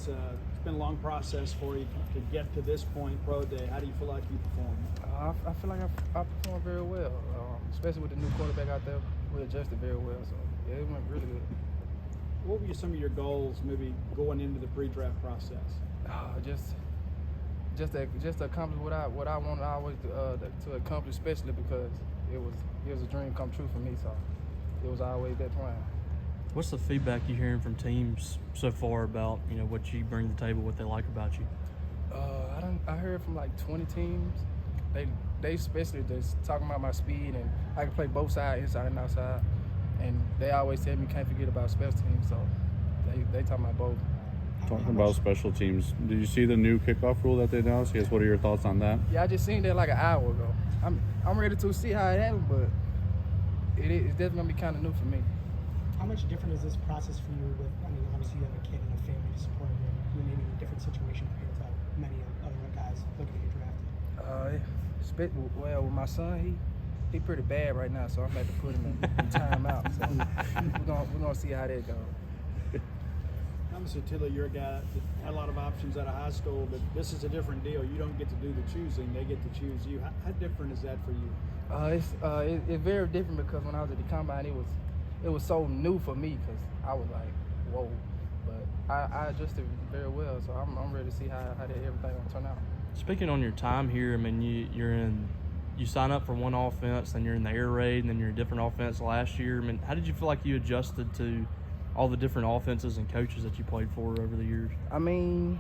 it's been a long process for you to get to this point, pro day. How do you feel like you performed? I feel like I performed very well, especially with the new quarterback out there. We adjusted very well, so yeah, it went really good. What were some of your goals, maybe going into the pre-draft process? Just to accomplish what I wanted always to accomplish, especially because it was a dream come true for me. So it was always that plan. What's the feedback you're hearing from teams so far about what you bring to the table, what they like about you? I heard from like 20 teams. They especially just talking about my speed, and I can play both sides, inside and outside. And they always tell me can't forget about special teams. So they talking about both. Talking about special teams, did you see the new kickoff rule that they announced? Yes. What are your thoughts on that? Yeah, I just seen that like an hour ago. I'm ready to see how it happened, but it's definitely gonna be kind of new for me. How much different is this process for you? Obviously you have a kid and a family to support, and you're maybe in a different situation compared to many other guys looking at your draft. Well, with my son, he pretty bad right now, so I'm about to put him in timeout. So we're gonna see how that goes. Obviously, Tulu, you're a guy that had a lot of options out of high school, but this is a different deal. You don't get to do the choosing; they get to choose you. How different is that for you? It's very different because when I was at the combine, it was so new for me because I was like, whoa. But I adjusted very well, so I'm ready to see how everything gonna turn out. Speaking on your time here, I mean, you sign up for one offense, then you're in the air raid, and then you're a different offense last year. I mean, how did you feel like you adjusted to all the different offenses and coaches that you played for over the years? I mean,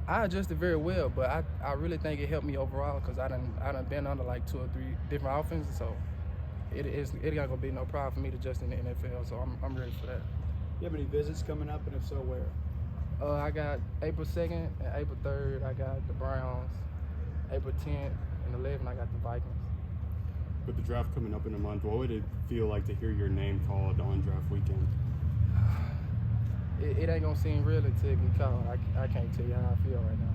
I adjusted very well, but I really think it helped me overall because I done been under like 2 or 3 different offenses, so it ain't gonna be no problem for me to adjust in the NFL. So I'm ready for that. You have any visits coming up, and if so, where? I got April 2nd and April 3rd. I got the Browns. April 10th and 11th, I got the Vikings. With the draft coming up in a month, what would it feel like to hear your name called on draft weekend? It ain't gonna seem real until it get called. I can't tell you how I feel right now.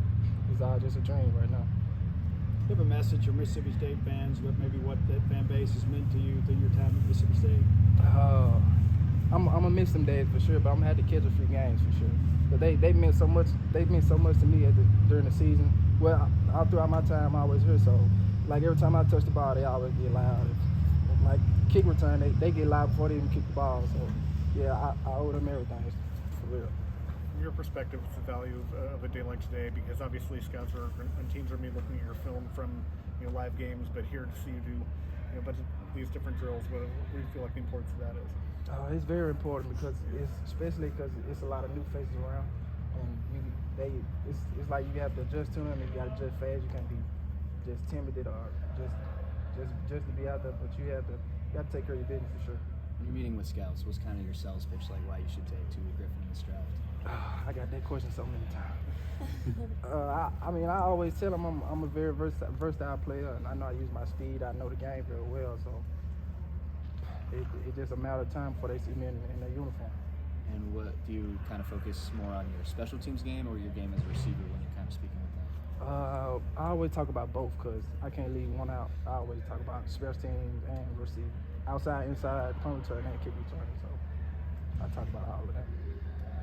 It's all just a dream right now. You have a message for Mississippi State fans, what that fan base has meant to you through your time at Mississippi State? I'm gonna miss them days for sure, but I'm gonna have to catch a few games for sure. But they meant so much. They meant so much to me during the season. Well, all throughout my time, I was here. So, like every time I touch the ball, they always get loud. Like kick return, they get loud before they even kick the ball. So, yeah, I owe them everything for real. From your perspective, what's the value of a day like today? Because obviously, scouts and teams are looking at your film from live games, but here to see you do a bunch of these different drills. What do you feel like the importance of that is? It's very important because especially because it's a lot of new faces around, and it's like you have to adjust to them, and you got to adjust fast. You can't be just timid or just to be out there, but you have to take care of your business for sure. When you're meeting with scouts, what's kind of your sales pitch like? Why you should take Tulu Griffin in this draft? I got that question so many times. I always tell them I'm a very versatile player, and I know I use my speed. I know the game very well, so it's just a matter of time before they see me in their uniform. And what do you kind of focus more on, your special teams game or your game as a receiver when you're kind of speaking with them? I always talk about both because I can't leave one out. I always talk about special teams and receiver, outside, inside, punt return, and kick return. So I talk about all of that.